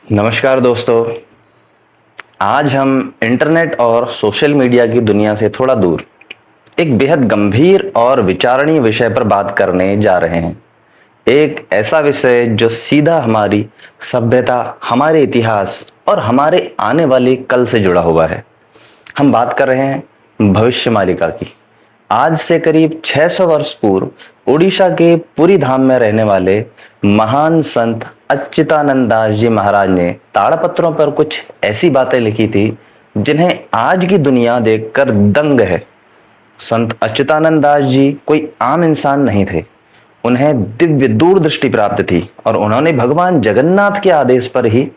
नमस्कार दोस्तों। आज हम इंटरनेट और सोशल मीडिया की दुनिया से थोड़ा दूर एक बेहद गंभीर और विचारणीय विषय पर बात करने जा रहे हैं। एक ऐसा विषय जो सीधा हमारी सभ्यता, हमारे इतिहास और हमारे आने वाले कल से जुड़ा हुआ है। हम बात कर रहे हैं भविष्यमालिका की। आज से करीब 600 वर्ष पूर्व उड़ीसा के पुरी धाम में रहने वाले महान संत अच्युतानंद दास जी महाराज ने ताड़पत्रों पर कुछ ऐसी बातें लिखी थी जिन्हें आज की दुनिया देखकर दंग है। संत अच्युतानंद दास जी कोई आम इंसान नहीं थे। उन्हें दिव्य दूरदृष्टि प्राप्त थी और उन्होंने भगवान जगन्नाथ के आदेश पर ही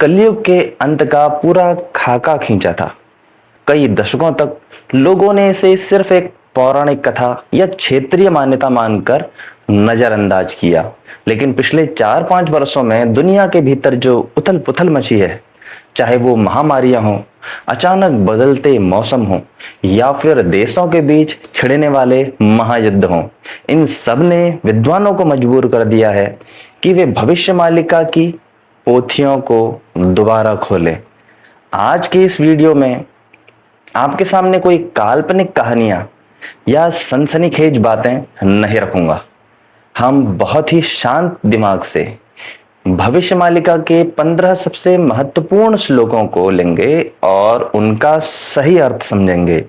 कलयुग के अंत का पूरा खाका खींचा था। कई दशकों तक लोगों ने इसे सिर्फ एक पौराणिक कथा या क्षेत्रीय मान्यता मानकर नजरअंदाज किया, लेकिन पिछले 4-5 वर्षों में दुनिया के भीतर जो उथल पुथल मची है, चाहे वो महामारियां हों, अचानक बदलते मौसम हों या फिर देशों के बीच छिड़ने वाले महायुद्ध हों, इन सब ने विद्वानों को मजबूर कर दिया है कि वे भविष्यमालिका की पोथियों को दोबारा खोलें। आज के इस वीडियो में आपके सामने कोई काल्पनिक कहानियां या सनसनीखेज बातें नहीं रखूंगा। हम बहुत ही शांत दिमाग से भविष्यमालिका के 15 सबसे महत्वपूर्ण श्लोकों को लेंगे और उनका सही अर्थ समझेंगे।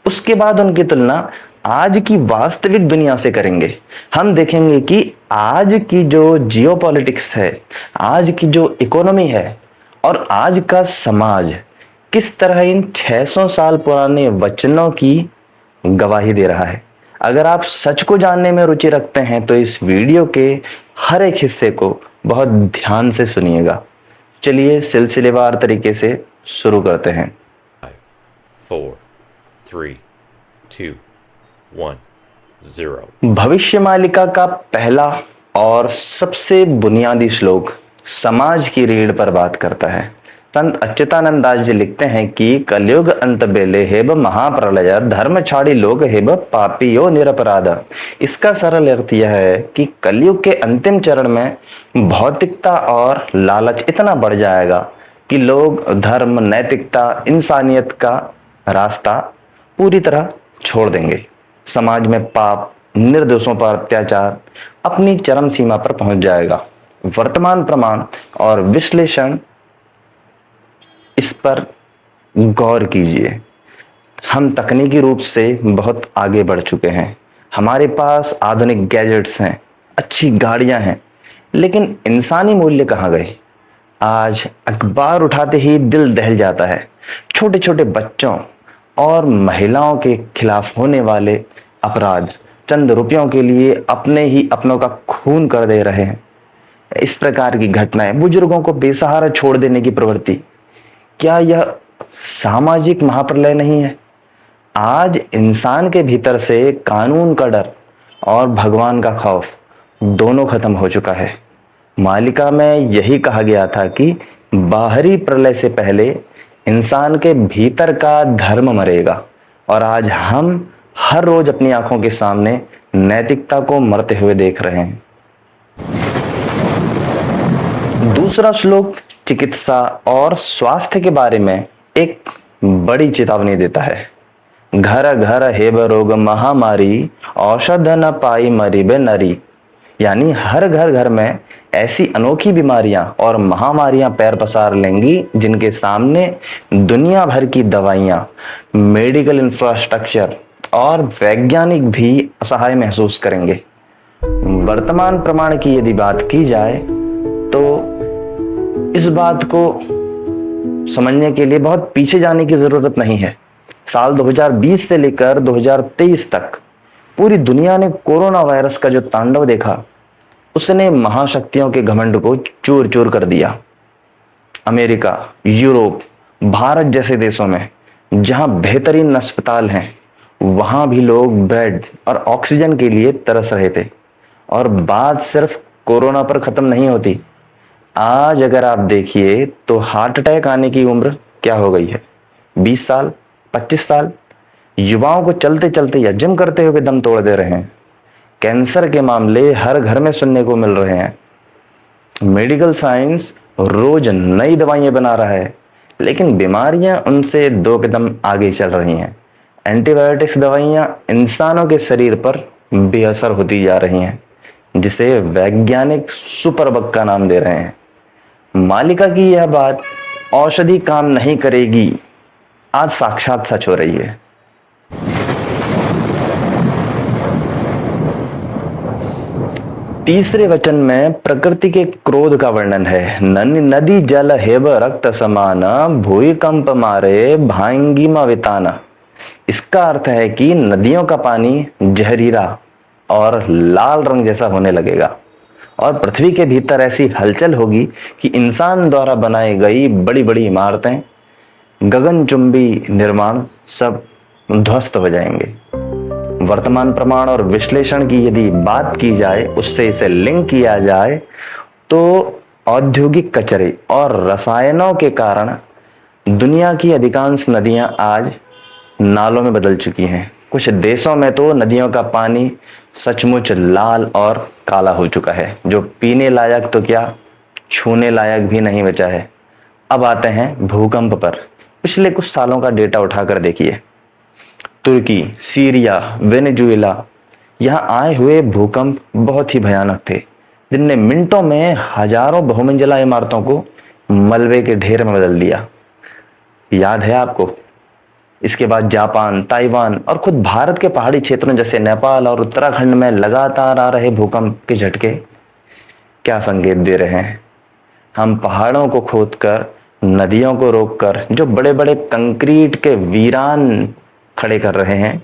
उसके बाद उनकी तुलना आज की वास्तविक दुनिया से करेंगे। हम देखेंगे कि आज की जो जियोपॉलिटिक्स है, आज की जो इकोनॉमी है और आज का समाज किस तरह इन 600 साल पुराने वचनों की गवाही दे रहा है। अगर आप सच को जानने में रुचि रखते हैं तो इस वीडियो के हर एक हिस्से को बहुत ध्यान से सुनिएगा। चलिए सिलसिलेवार तरीके से शुरू करते हैं। 5, 4, 3, 2, 1, 0। भविष्यमालिका का पहला और सबसे बुनियादी श्लोक समाज की रीढ़ पर बात करता है। संत अच्युतानंद दास जी लिखते हैं कि कलयुग अंत बेले हेब महाप्रलय धर्म छाड़ी लोग हेब पापियो निरपराध। इसका सरल अर्थ यह है कि कलयुग के अंतिम चरण में भौतिकता और लालच इतना बढ़ जाएगा कि लोग धर्म, नैतिकता, इंसानियत का रास्ता पूरी तरह छोड़ देंगे। समाज में पाप, निर्दोषों पर अत्याचार अपनी चरम सीमा पर पहुंच जाएगा। वर्तमान प्रमाण और विश्लेषण इस पर गौर कीजिए। हम तकनीकी रूप से बहुत आगे बढ़ चुके हैं। हमारे पास आधुनिक गैजेट्स हैं, अच्छी गाड़ियां हैं, लेकिन इंसानी मूल्य कहाँ गए? आज अखबार उठाते ही दिल दहल जाता है। छोटे छोटे बच्चों और महिलाओं के खिलाफ होने वाले अपराध चंद रुपयों के लिए अपने ही अपनों का खून कर दे रहे हैं। इस प्रकार की घटनाएं, बुजुर्गों को बेसहारा छोड़ देने की प्रवृत्ति, क्या यह सामाजिक महाप्रलय नहीं है? आज इंसान के भीतर से कानून का डर और भगवान का खौफ दोनों खत्म हो चुका है। मालिका में यही कहा गया था कि बाहरी प्रलय से पहले इंसान के भीतर का धर्म मरेगा, और आज हम हर रोज अपनी आंखों के सामने नैतिकता को मरते हुए देख रहे हैं। दूसरा श्लोक चिकित्सा और स्वास्थ्य के बारे में एक बड़ी चेतावनी देता है। घर घर हेब रोग महामारी औषध न पाई मरीबे नरी। यानी हर घर में ऐसी अनोखी बीमारियां और महामारियां पैर पसार लेंगी जिनके सामने दुनिया भर की दवाइयां, मेडिकल इंफ्रास्ट्रक्चर और वैज्ञानिक भी असहाय महसूस करेंगे। वर्तमान प्रमाण की यदि बात की जाए तो इस बात को समझने के लिए बहुत पीछे जाने की जरूरत नहीं है। साल 2020 से लेकर 2023 तक पूरी दुनिया ने कोरोना वायरस का जो तांडव देखा, उसने महाशक्तियों के घमंड को चूर चूर कर दिया। अमेरिका, यूरोप, भारत जैसे देशों में जहां बेहतरीन अस्पताल हैं, वहां भी लोग बेड और ऑक्सीजन के लिए तरस रहे थे। और बात सिर्फ कोरोना पर खत्म नहीं होती। आज अगर आप देखिए तो हार्ट अटैक आने की उम्र क्या हो गई है? 20 साल, 25 साल। युवाओं को चलते चलते या जिम करते हुए दम तोड़ दे रहे हैं। कैंसर के मामले हर घर में सुनने को मिल रहे हैं। मेडिकल साइंस रोज नई दवाइयां बना रहा है, लेकिन बीमारियां उनसे 2 कदम आगे चल रही हैं। एंटीबायोटिक्स दवाइयां इंसानों के शरीर पर बेअसर होती जा रही हैं, जिसे वैज्ञानिक सुपर बग का नाम दे रहे हैं। मालिका की यह बात औषधि काम नहीं करेगी, आज साक्षात सच हो रही है। तीसरे वचन में प्रकृति के क्रोध का वर्णन है। नदी जल हेब रक्त समान, भूकंप मारे भांगी मविताना। इसका अर्थ है कि नदियों का पानी जहरीला और लाल रंग जैसा होने लगेगा और पृथ्वी के भीतर ऐसी हलचल होगी कि इंसान द्वारा बनाई गई बड़ी बड़ी इमारतें, गगनचुंबी निर्माण सब ध्वस्त हो जाएंगे। वर्तमान प्रमाण और विश्लेषण की यदि बात की जाए, उससे इसे लिंक किया जाए, तो औद्योगिक कचरे और रसायनों के कारण दुनिया की अधिकांश नदियां आज नालों में बदल चुकी हैं। कुछ देशों में तो नदियों का पानी सचमुच लाल और काला हो चुका है, जो पीने लायक तो क्या, छूने लायक भी नहीं बचा है। अब आते हैं भूकंप पर। पिछले कुछ सालों का डेटा उठाकर देखिए। तुर्की, सीरिया, वेनेजुएला, यहाँ आए हुए भूकंप बहुत ही भयानक थे, जिनने मिनटों में हजारों बहुमंजिला इमारतों को मलबे के ढेर में बदल दिया। याद है आपको? इसके बाद जापान, ताइवान और खुद भारत के पहाड़ी क्षेत्रों जैसे नेपाल और उत्तराखंड में लगातार आ रहे भूकंप के झटके क्या संकेत दे रहे हैं? हम पहाड़ों को खोदकर, नदियों को रोककर जो बड़े बड़े कंक्रीट के वीरान खड़े कर रहे हैं,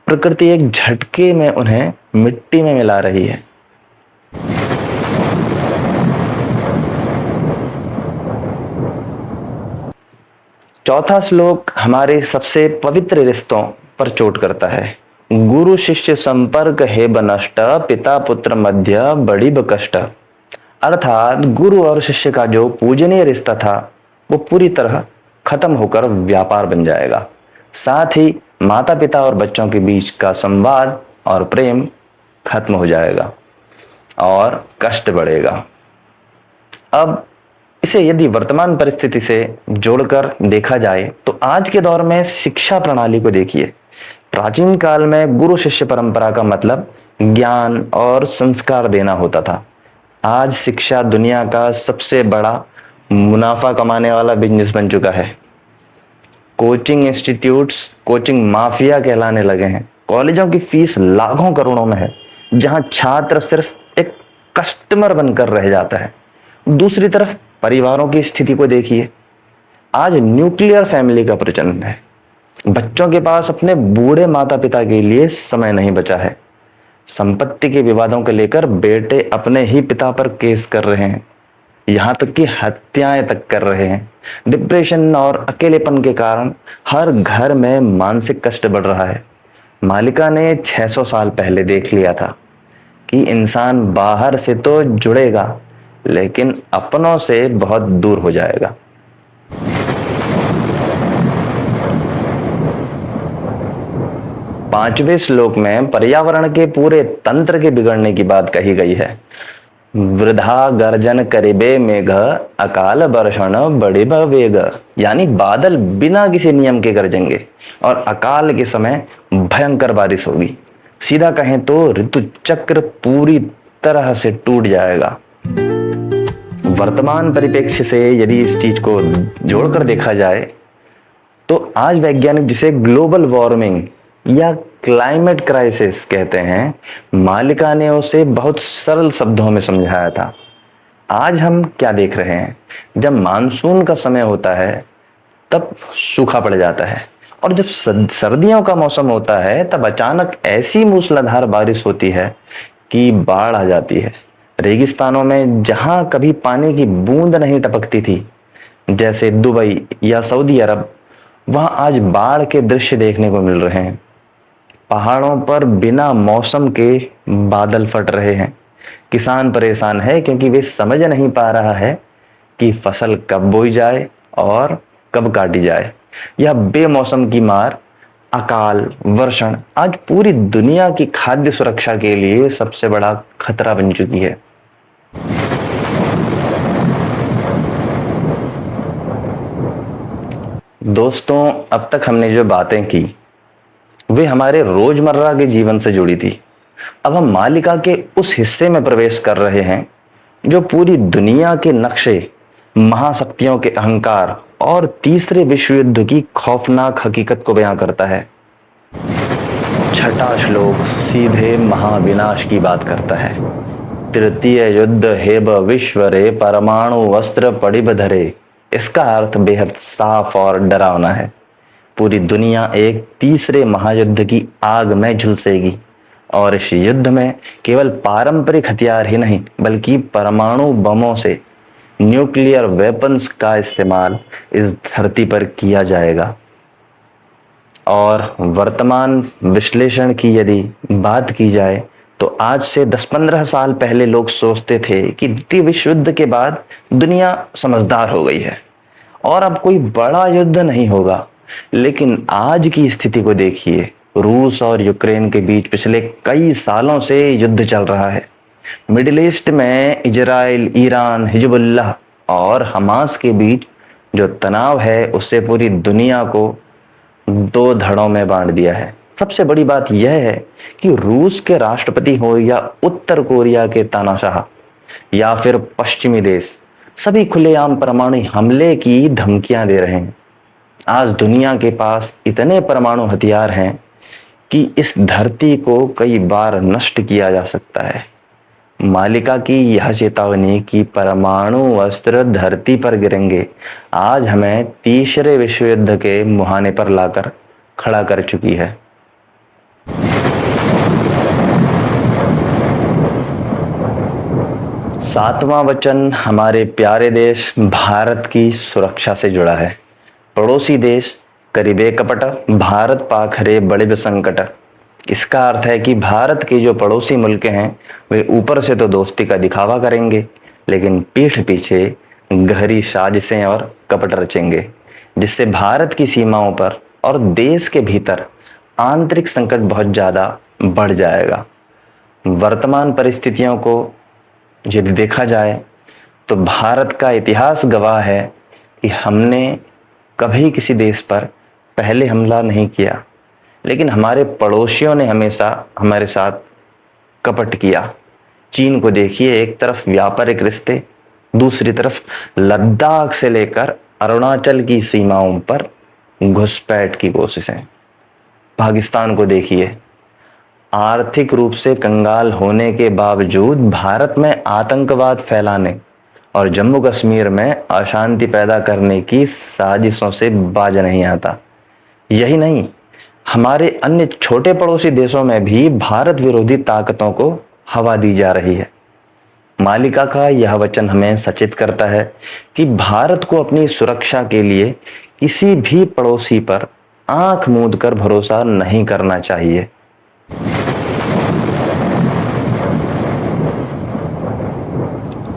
प्रकृति एक झटके में उन्हें मिट्टी में मिला रही है। चौथा श्लोक हमारे सबसे पवित्र रिश्तों पर चोट करता है। गुरु शिष्य संपर्क है बनष्ट, पिता पुत्र मध्य बड़ी बकष्ट। अर्थात गुरु और शिष्य का जो पूजनीय रिश्ता था, वो पूरी तरह खत्म होकर व्यापार बन जाएगा। साथ ही माता पिता और बच्चों के बीच का संवाद और प्रेम खत्म हो जाएगा और कष्ट बढ़ेगा। अब इसे यदि वर्तमान परिस्थिति से जोड़कर देखा जाए, तो आज के दौर में शिक्षा प्रणाली को देखिए। प्राचीन काल में गुरु शिष्य परंपरा का मतलब ज्ञान और संस्कार देना होता था। आज शिक्षा दुनिया का सबसे बड़ा मुनाफा कमाने वाला बिजनेस बन चुका है। कोचिंग इंस्टीट्यूट्स कोचिंग माफिया कहलाने लगे हैं। कॉलेजों की फीस लाखों करोड़ों में है, जहां छात्र सिर्फ एक कस्टमर बनकर रह जाता है। दूसरी तरफ परिवारों की स्थिति को देखिए। आज न्यूक्लियर फैमिली का प्रचलन है। बच्चों के पास अपने बूढ़े माता पिता के लिए समय नहीं बचा है। संपत्ति के विवादों को लेकर बेटे अपने ही पिता पर केस कर रहे हैं, यहां तक कि हत्याएं तक कर रहे हैं। डिप्रेशन और अकेलेपन के कारण हर घर में मानसिक कष्ट बढ़ रहा है। मालिका ने 600 साल पहले देख लिया था कि इंसान बाहर से तो जुड़ेगा, लेकिन अपनों से बहुत दूर हो जाएगा। पांचवें श्लोक में पर्यावरण के पूरे तंत्र के बिगड़ने की बात कही गई है। वृथा गर्जन करिबे मेघ, अकाल वर्षण बढ़िब वेग। यानी बादल बिना किसी नियम के गरजेंगे और अकाल के समय भयंकर बारिश होगी। सीधा कहें तो ऋतु चक्र पूरी तरह से टूट जाएगा। वर्तमान परिप्रेक्ष्य से यदि इस चीज को जोड़कर देखा जाए, तो आज वैज्ञानिक जिसे ग्लोबल वार्मिंग या क्लाइमेट क्राइसिस कहते हैं, मालिका ने उसे बहुत सरल शब्दों में समझाया था। आज हम क्या देख रहे हैं? जब मानसून का समय होता है तब सूखा पड़ जाता है, और जब सर्दियों का मौसम होता है तब अचानक ऐसी मूसलाधार बारिश होती है कि बाढ़ आ जाती है। रेगिस्तानों में जहां कभी पानी की बूंद नहीं टपकती थी, जैसे दुबई या सऊदी अरब, वहां आज बाढ़ के दृश्य देखने को मिल रहे हैं। पहाड़ों पर बिना मौसम के बादल फट रहे हैं। किसान परेशान है क्योंकि वे समझ नहीं पा रहा है कि फसल कब बोई जाए और कब काटी जाए। यह बेमौसम की मार, अकाल वर्षण आज पूरी दुनिया की खाद्य सुरक्षा के लिए सबसे बड़ा खतरा बन चुकी है। दोस्तों, अब तक हमने जो बातें की वे हमारे रोजमर्रा के जीवन से जुड़ी थी। अब हम मालिका के उस हिस्से में प्रवेश कर रहे हैं जो पूरी दुनिया के नक्शे, महाशक्तियों के अहंकार और तीसरे विश्व युद्ध की खौफनाक हकीकत को बयां करता है। छठा श्लोक सीधे महाविनाश की बात करता है। तृतीय युद्ध हेब विश्व रे परमाणु अस्त्र पड़िब धरे। इसका अर्थ बेहद साफ और डरावना है। पूरी दुनिया एक तीसरे महायुद्ध की आग में झुलसेगी और इस युद्ध में केवल पारंपरिक हथियार ही नहीं बल्कि परमाणु बमों से, न्यूक्लियर वेपन्स का इस्तेमाल इस धरती पर किया जाएगा। और वर्तमान विश्लेषण की यदि बात की जाए तो आज से 10-15 साल पहले लोग सोचते थे कि द्वितीय विश्व युद्ध के बाद दुनिया समझदार हो गई है और अब कोई बड़ा युद्ध नहीं होगा। लेकिन आज की स्थिति को देखिए। रूस और यूक्रेन के बीच पिछले कई सालों से युद्ध चल रहा है। मिडिल ईस्ट में इजराइल, ईरान, हिजबुल्लाह और हमास के बीच जो तनाव है उससे पूरी दुनिया को दो धड़ों में बांट दिया है। सबसे बड़ी बात यह है कि रूस के राष्ट्रपति हो या उत्तर कोरिया के तानाशाह या फिर पश्चिमी देश, सभी खुलेआम परमाणु हमले की धमकियां दे रहे हैं। आज दुनिया के पास इतने परमाणु हथियार हैं कि इस धरती को कई बार नष्ट किया जा सकता है। मालिका की यह चेतावनी कि परमाणु अस्त्र धरती पर गिरेंगे आज हमें तीसरे विश्व युद्ध के मुहाने पर लाकर खड़ा कर चुकी है। सातवां वचन हमारे प्यारे देश भारत की सुरक्षा से जुड़ा है। पड़ोसी देश करीबे कपट, भारत पाक हरे बड़े संकट। इसका अर्थ है कि भारत के जो पड़ोसी मुल्क हैं वे ऊपर से तो दोस्ती का दिखावा करेंगे लेकिन पीठ पीछे गहरी साजिशें और कपट रचेंगे, जिससे भारत की सीमाओं पर और देश के भीतर आंतरिक संकट बहुत ज़्यादा बढ़ जाएगा। वर्तमान परिस्थितियों को यदि देखा जाए तो भारत का इतिहास गवाह है कि हमने कभी किसी देश पर पहले हमला नहीं किया, लेकिन हमारे पड़ोसियों ने हमेशा हमारे साथ कपट किया। चीन को देखिए, एक तरफ व्यापारिक रिश्ते, दूसरी तरफ लद्दाख से लेकर अरुणाचल की सीमाओं पर घुसपैठ की कोशिशें। पाकिस्तान को देखिए, आर्थिक रूप से कंगाल होने के बावजूद भारत में आतंकवाद फैलाने और जम्मू कश्मीर में अशांति पैदा करने की साजिशों से बाज नहीं आता। यही नहीं, हमारे अन्य छोटे पड़ोसी देशों में भी भारत विरोधी ताकतों को हवा दी जा रही है। मालिका का यह वचन हमें सचेत करता है कि भारत को अपनी सुरक्षा के लिए किसी भी पड़ोसी पर आंख मूंद कर भरोसा नहीं करना चाहिए।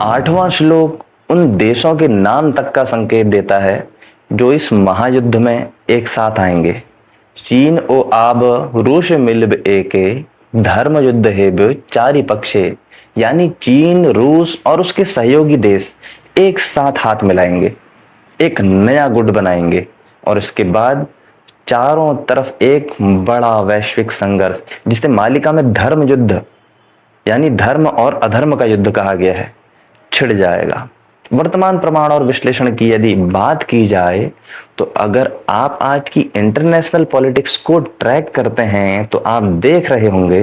आठवां श्लोक उन देशों के नाम तक का संकेत देता है जो इस महायुद्ध में एक साथ आएंगे। चीन ओ आब रूस मिलब एके धर्म युद्ध हेब चारि पक्षे, यानी चीन, रूस और उसके सहयोगी देश एक साथ हाथ मिलाएंगे, एक नया गुट बनाएंगे और इसके बाद चारों तरफ एक बड़ा वैश्विक संघर्ष, जिसे मालिका में धर्म युद्ध यानी धर्म और अधर्म का युद्ध कहा गया है, छिड़ जाएगा। वर्तमान प्रमाण और विश्लेषण की यदि बात की जाए तो अगर आप आज की इंटरनेशनल पॉलिटिक्स को ट्रैक करते हैं तो आप देख रहे होंगे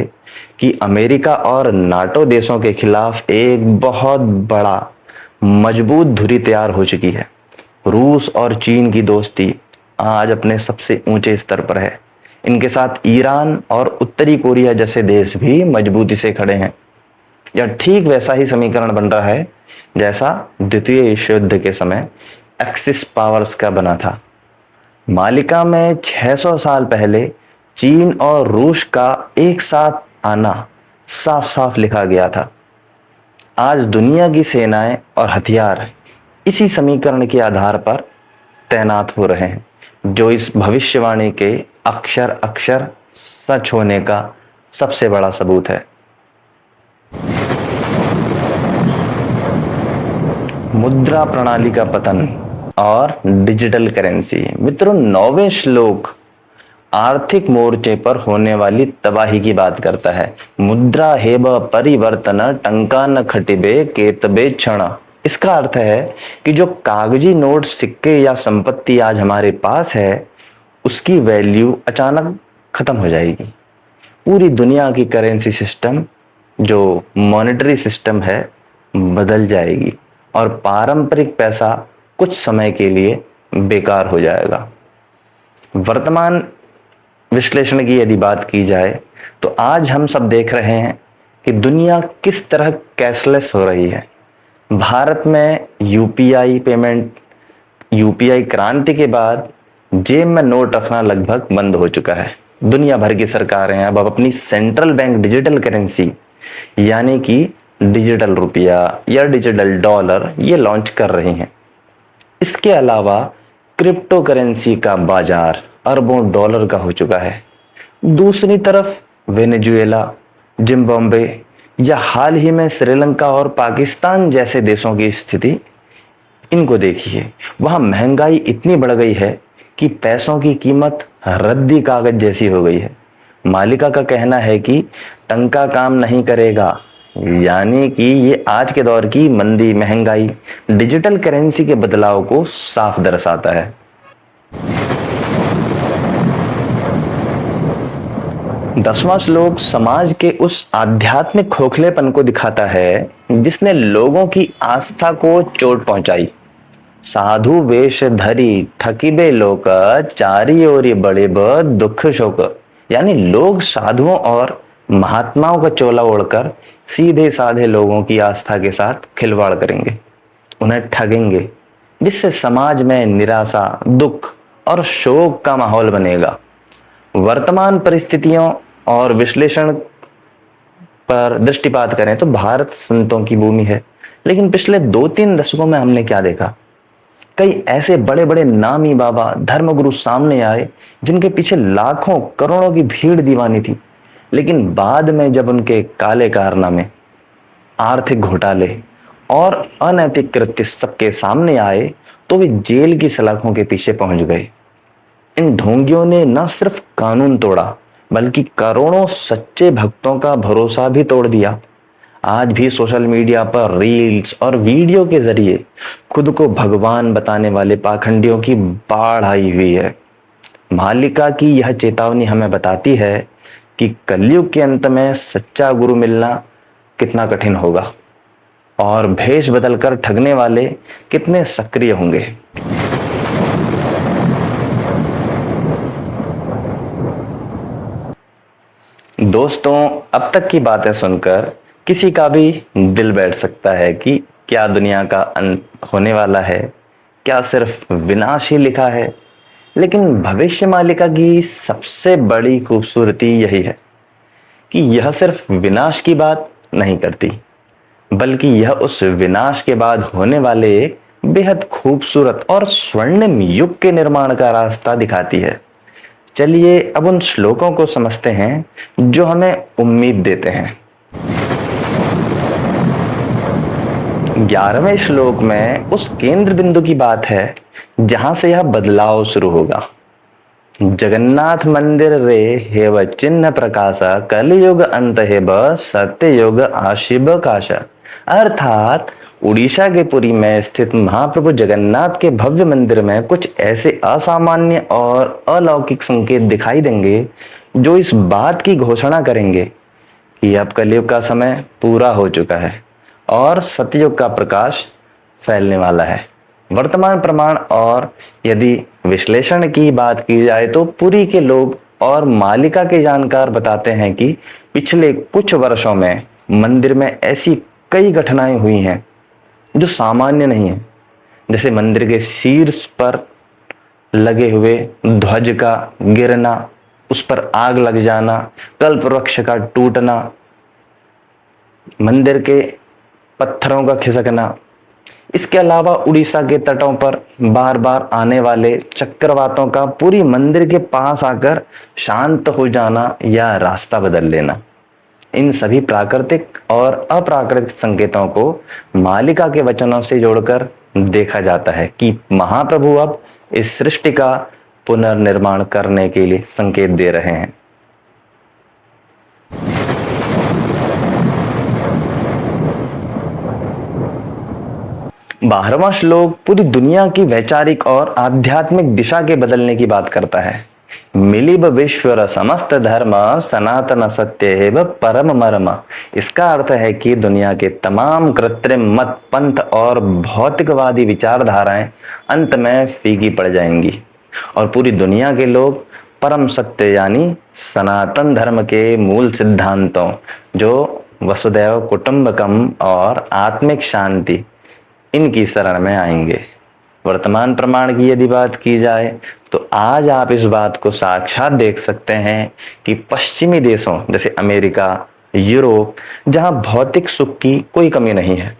कि अमेरिका और नाटो देशों के खिलाफ एक बहुत बड़ा मजबूत धुरी तैयार हो चुकी है। रूस और चीन की दोस्ती आज अपने सबसे ऊंचे स्तर पर है। इनके साथ ईरान और उत्तरी कोरिया जैसे देश भी मजबूती से खड़े हैं। यह ठीक वैसा ही समीकरण बन रहा है जैसा द्वितीय विश्व युद्ध के समय एक्सिस पावर्स का बना था। मालिका में 600 साल पहले चीन और रूस का एक साथ आना साफ साफ लिखा गया था। आज दुनिया की सेनाएं और हथियार इसी समीकरण के आधार पर तैनात हो रहे हैं, जो इस भविष्यवाणी के अक्षर अक्षर सच होने का सबसे बड़ा सबूत है। मुद्रा प्रणाली का पतन और डिजिटल करेंसी। मित्रों, 9वें श्लोक आर्थिक मोर्चे पर होने वाली तबाही की बात करता है। मुद्रा हेब परिवर्तन टंका न खटिबे केतबे क्षण। इसका अर्थ है कि जो कागजी नोट, सिक्के या संपत्ति आज हमारे पास है, उसकी वैल्यू अचानक खत्म हो जाएगी। पूरी दुनिया की करेंसी सिस्टम, जो मॉनेटरी सिस्टम है, बदल जाएगी और पारंपरिक पैसा कुछ समय के लिए बेकार हो जाएगा। वर्तमान विश्लेषण की यदि बात की जाए तो आज हम सब देख रहे हैं कि दुनिया किस तरह कैशलेस हो रही है। भारत में यूपीआई पेमेंट, यूपीआई क्रांति के बाद जेब में नोट रखना लगभग बंद हो चुका है। दुनिया भर की सरकारें अब अपनी सेंट्रल बैंक डिजिटल करेंसी यानी कि डिजिटल रुपया या डिजिटल डॉलर ये लॉन्च कर रही हैं। इसके अलावा क्रिप्टो करेंसी का बाजार अरबों डॉलर का हो चुका है। दूसरी तरफ वेनेजुएला, जिम्बाब्वे या हाल ही में श्रीलंका और पाकिस्तान जैसे देशों की स्थिति, इनको देखिए। वहां महंगाई इतनी बढ़ गई है कि पैसों की कीमत रद्दी कागज जैसी हो गई है। मालिका का कहना है कि टंका काम नहीं करेगा, यानी कि ये आज के दौर की मंदी, महंगाई डिजिटल करेंसी के बदलाव को साफ दर्शाता है। दसवां श्लोक समाज के उस आध्यात्मिक खोखलेपन को दिखाता है जिसने लोगों की आस्था को चोट पहुंचाई। साधु वेश धरी ठकीबे लोक चारी ओरी बड़े ब दुख शोक। यानी लोग साधुओं और महात्माओं का चोला ओढ़कर सीधे साधे लोगों की आस्था के साथ खिलवाड़ करेंगे, उन्हें ठगेंगे, जिससे समाज में निराशा, दुख और शोक का माहौल बनेगा। वर्तमान परिस्थितियों और विश्लेषण पर दृष्टिपात करें तो भारत संतों की भूमि है, लेकिन पिछले 2-3 दशकों में हमने क्या देखा? कई ऐसे बड़े बड़े नामी बाबा, धर्मगुरु सामने आए जिनके पीछे लाखों करोड़ों की भीड़ दीवानी थी, लेकिन बाद में जब उनके काले कारनामे, आर्थिक घोटाले और अनैतिक कृत्य सबके सामने आए तो वे जेल की सलाखों के पीछे पहुंच गए। इन ढोंगियों ने न सिर्फ कानून तोड़ा बल्कि करोड़ों सच्चे भक्तों का भरोसा भी तोड़ दिया। आज भी सोशल मीडिया पर रील्स और वीडियो के जरिए खुद को भगवान बताने वाले पाखंडियों की बाढ़ आई हुई है। मालिका की यह चेतावनी हमें बताती है कि कलयुग के अंत में सच्चा गुरु मिलना कितना कठिन होगा और भेष बदलकर ठगने वाले कितने सक्रिय होंगे। दोस्तों, अब तक की बातें सुनकर किसी का भी दिल बैठ सकता है कि क्या दुनिया का अंत होने वाला है, क्या सिर्फ विनाश ही लिखा है। लेकिन भविष्य मालिका की सबसे बड़ी खूबसूरती यही है कि यह सिर्फ विनाश की बात नहीं करती, बल्कि यह उस विनाश के बाद होने वाले एक बेहद खूबसूरत और स्वर्णिम युग के निर्माण का रास्ता दिखाती है। चलिए अब उन श्लोकों को समझते हैं जो हमें उम्मीद देते हैं। 11वें श्लोक में उस केंद्र बिंदु की बात है जहां से यह बदलाव शुरू होगा। जगन्नाथ मंदिर रे हेव चिन्ह प्रकाश कलयुग अंत हेव सत्य युग आशिब काश। अर्थात उड़ीसा के पुरी में स्थित महाप्रभु जगन्नाथ के भव्य मंदिर में कुछ ऐसे असामान्य और अलौकिक संकेत दिखाई देंगे जो इस बात की घोषणा करेंगे कि अब कलयुग का समय पूरा हो चुका है और सतयुग का प्रकाश फैलने वाला है। वर्तमान प्रमाण और यदि विश्लेषण की बात की जाए तो पुरी के लोग और मालिका के जानकार बताते हैं कि पिछले कुछ वर्षों में मंदिर में ऐसी कई घटनाएं हुई हैं जो सामान्य नहीं है, जैसे मंदिर के शीर्ष पर लगे हुए ध्वज का गिरना, उस पर आग लग जाना, कल्प वृक्ष का टूटना, मंदिर के पत्थरों का खिसकना। इसके अलावा उड़ीसा के तटों पर बार बार आने वाले चक्रवातों का पूरी मंदिर के पास आकर शांत हो जाना या रास्ता बदल लेना। इन सभी प्राकृतिक और अप्राकृतिक संकेतों को मालिका के वचनों से जोड़कर देखा जाता है कि महाप्रभु अब इस सृष्टि का पुनर्निर्माण करने के लिए संकेत दे रहे हैं। 12वां श्लोक पूरी दुनिया की वैचारिक और आध्यात्मिक दिशा के बदलने की बात करता है। मिलिब विश्वर समस्त धर्म सनातन सत्य एव परम मर्म। इसका अर्थ है कि दुनिया के तमाम कृत्रिम मत, पंथ और भौतिकवादी विचारधाराएं अंत में फीकी पड़ जाएंगी और पूरी दुनिया के लोग परम सत्य यानी सनातन धर्म के मूल सिद्धांतों जो वसुदैव कुटुंबकम और आत्मिक शांति इनकी शरण में आएंगे। वर्तमान प्रमाण की यदि बात की जाए तो आज आप इस बात को साक्षात देख सकते हैं कि पश्चिमी देशों जैसे अमेरिका, यूरोप, जहां भौतिक सुख की कोई कमी नहीं है,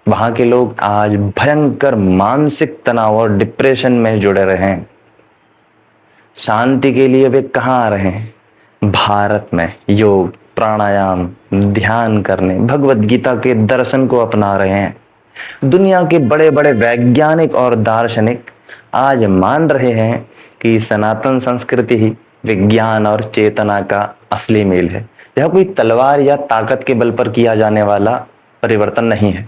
वहां के लोग आज भयंकर मानसिक तनाव और डिप्रेशन में जुड़े रहे हैं। शांति के लिए वे कहां आ रहे हैं? भारत में योग, प्राणायाम, ध्यान करने, भगवत गीता के दर्शन को अपना रहे हैं। दुनिया के बड़े बड़े वैज्ञानिक और दार्शनिक आज मान रहे हैं कि सनातन संस्कृति ही विज्ञान और चेतना का असली मेल है। यह कोई तलवार या ताकत के बल पर किया जाने वाला परिवर्तन नहीं है,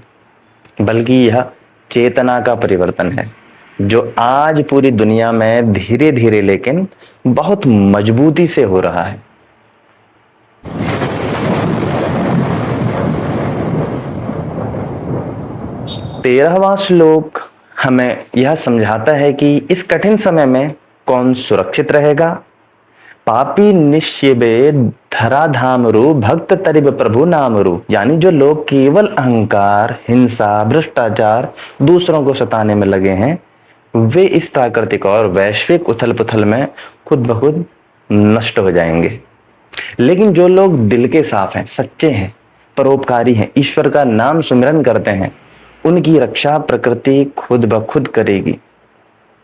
बल्कि यह चेतना का परिवर्तन है जो आज पूरी दुनिया में धीरे धीरे लेकिन बहुत मजबूती से हो रहा है। तेरहवां श्लोक हमें यह समझाता है कि इस कठिन समय में कौन सुरक्षित रहेगा। पापी निश्चिबे धराधामरु भक्त तरिब प्रभु नामरु, यानी जो लोग केवल अहंकार, हिंसा, भ्रष्टाचार, दूसरों को सताने में लगे हैं, वे इस प्राकृतिक और वैश्विक उथल पुथल में खुद ब खुद नष्ट हो जाएंगे। लेकिन जो लोग दिल के साफ हैं, सच्चे हैं, परोपकारी हैं, ईश्वर का नाम सुमिरन करते हैं, उनकी रक्षा प्रकृति खुद ब खुद करेगी।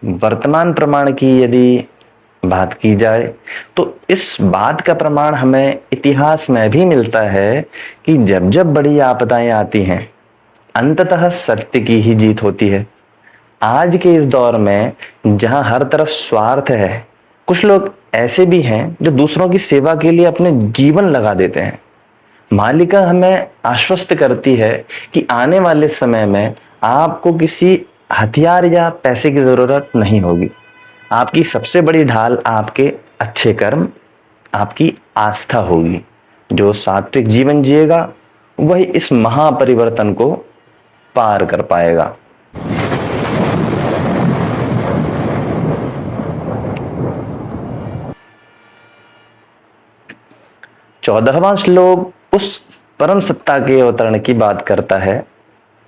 वर्तमान प्रमाण की यदि बात की जाए तो इस बात का प्रमाण हमें इतिहास में भी मिलता है कि जब जब बड़ी आपदाएं आती हैं, अंततः सत्य की ही जीत होती है। आज के इस दौर में जहां हर तरफ स्वार्थ है, कुछ लोग ऐसे भी हैं जो दूसरों की सेवा के लिए अपने जीवन लगा देते हैं। मालिका हमें आश्वस्त करती है कि आने वाले समय में आपको किसी हथियार या पैसे की जरूरत नहीं होगी। आपकी सबसे बड़ी ढाल आपके अच्छे कर्म, आपकी आस्था होगी। जो सात्विक जीवन जिएगा वही इस महापरिवर्तन को पार कर पाएगा। चौदहवां श्लोक उस परम सत्ता के अवतरण की बात करता है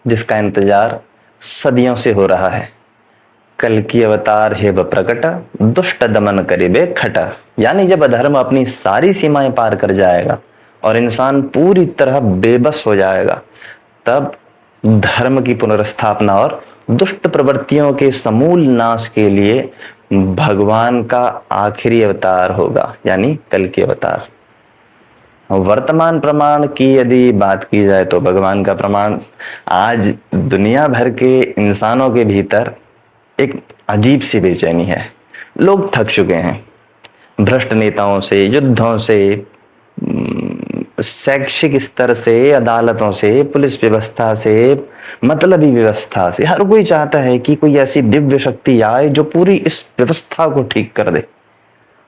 जिसका इंतजार सदियों से हो रहा है। कल की अवतार हे व प्रकट, दुष्ट दमन करिबे खट, यानी जब अधर्म अपनी सारी सीमाएं पार कर जाएगा और इंसान पूरी तरह बेबस हो जाएगा, तब धर्म की पुनर्स्थापना और दुष्ट प्रवृत्तियों के समूल नाश के लिए भगवान का आखिरी अवतार होगा, यानी कल की अवतार। वर्तमान प्रमाण की यदि बात की जाए तो भगवान का प्रमाण आज दुनिया भर के इंसानों के भीतर एक अजीब सी बेचैनी है। लोग थक चुके हैं भ्रष्ट नेताओं से, युद्धों से, शैक्षिक स्तर से, अदालतों से, पुलिस व्यवस्था से, मतलबी व्यवस्था से। हर कोई चाहता है कि कोई ऐसी दिव्य शक्ति आए जो पूरी इस व्यवस्था को ठीक कर दे,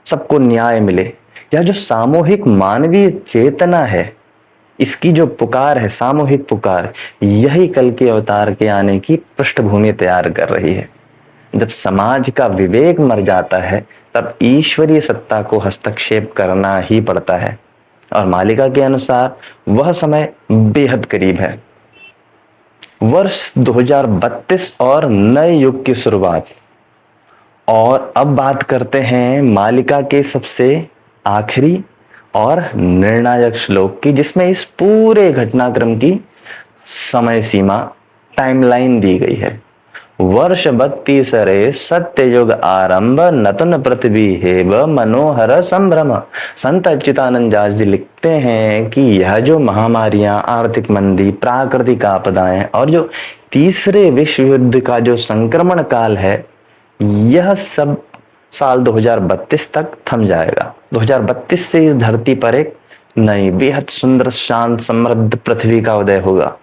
सबको न्याय मिले। यह जो सामूहिक मानवीय चेतना है, इसकी जो पुकार है, सामूहिक पुकार, यही कल के अवतार के आने की पृष्ठभूमि तैयार कर रही है। जब समाज का विवेक मर जाता है तब ईश्वरीय सत्ता को हस्तक्षेप करना ही पड़ता है और मालिका के अनुसार वह समय बेहद करीब है। वर्ष 2032 और नए युग की शुरुआत। और अब बात करते हैं मालिका के सबसे आखिरी और निर्णायक श्लोक की, जिसमें इस पूरे घटनाक्रम की समय सीमा, टाइमलाइन दी गई है। वर्ष 32 रे सत्य युग आरंभ नतुन पृथ्वी हेब मनोहर संभ्रम। संत अच्युतानंद दास जी लिखते हैं कि यह जो महामारियां, आर्थिक मंदी, प्राकृतिक आपदाएं और जो तीसरे विश्व युद्ध का जो संक्रमण काल है, यह सब साल 2032 तक थम जाएगा। 2032 से इस धरती पर एक नई बेहद सुंदर, शांत, समृद्ध पृथ्वी का उदय होगा,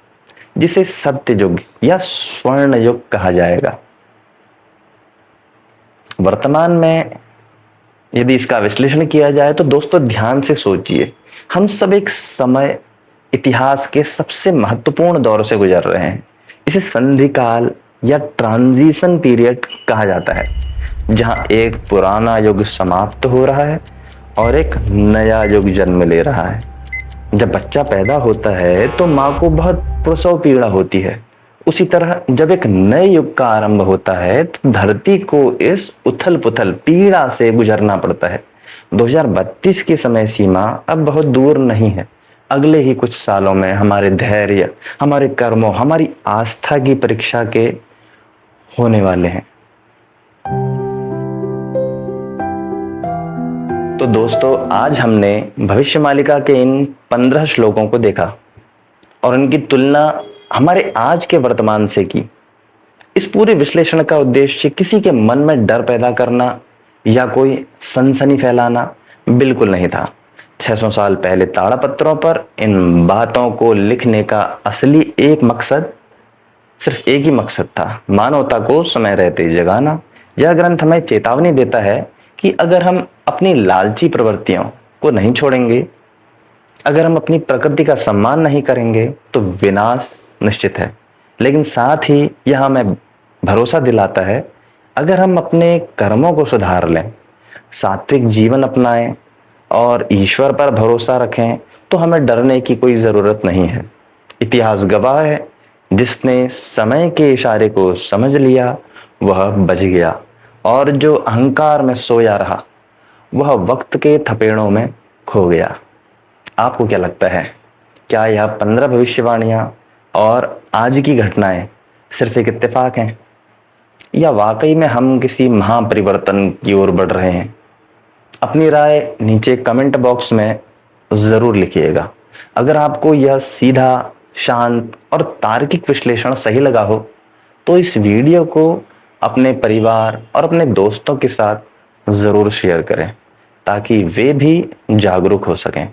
जिसे सत्य युग या स्वर्ण युग कहा जाएगा। वर्तमान में यदि इसका विश्लेषण किया जाए तो दोस्तों ध्यान से सोचिए, हम सब एक समय इतिहास के सबसे महत्वपूर्ण दौर से गुजर रहे हैं। इसे संधि काल या ट्रांजिशन पीरियड कहा जाता है, जहां एक पुराना युग समाप्त हो रहा है और एक नया युग जन्म ले रहा है। जब बच्चा पैदा होता है तो माँ को बहुत प्रसव पीड़ा होती है। उसी तरह जब एक नए युग का आरंभ होता है तो धरती को इस उथल पुथल पीड़ा से गुजरना पड़ता है। 2032 की समय सीमा अब बहुत दूर नहीं है। अगले ही कुछ सालों में हमारे धैर्य, हमारे कर्मों, हमारी आस्था की परीक्षा के होने वाले हैं। तो दोस्तों, आज हमने भविष्य मालिका के इन 15 श्लोकों को देखा और उनकी तुलना हमारे आज के वर्तमान से की। इस पूरे विश्लेषण का उद्देश्य किसी के मन में डर पैदा करना या कोई सनसनी फैलाना बिल्कुल नहीं था। 600 साल पहले ताड़पत्रों पर इन बातों को लिखने का असली सिर्फ एक ही मकसद था, मानवता को समय रहते ही जगाना। यह ग्रंथ हमें चेतावनी देता है कि अगर हम अपनी लालची प्रवृत्तियों को नहीं छोड़ेंगे, अगर हम अपनी प्रकृति का सम्मान नहीं करेंगे तो विनाश निश्चित है। लेकिन साथ ही यह हमें भरोसा दिलाता है, अगर हम अपने कर्मों को सुधार लें, सात्विक जीवन अपनाएं और ईश्वर पर भरोसा रखें तो हमें डरने की कोई जरूरत नहीं है। इतिहास गवाह है, जिसने समय के इशारे को समझ लिया वह बच गया, और जो अहंकार में सोया रहा वह वक्त के थपेड़ों में खो गया। आपको क्या लगता है, क्या यह 15 भविष्यवाणियां और आज की घटनाएं सिर्फ एक इत्तेफाक हैं, या वाकई में हम किसी महापरिवर्तन की ओर बढ़ रहे हैं? अपनी राय नीचे कमेंट बॉक्स में जरूर लिखिएगा। अगर आपको यह सीधा, शांत और तार्किक विश्लेषण सही लगा हो तो इस वीडियो को अपने परिवार और अपने दोस्तों के साथ जरूर शेयर करें, ताकि वे भी जागरूक हो सकें।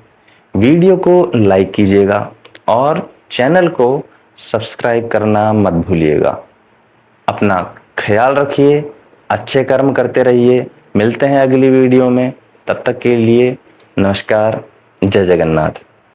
वीडियो को लाइक कीजिएगा और चैनल को सब्सक्राइब करना मत भूलिएगा। अपना ख्याल रखिए, अच्छे कर्म करते रहिए। मिलते हैं अगली वीडियो में, तब तक के लिए नमस्कार, जय जगन्नाथ।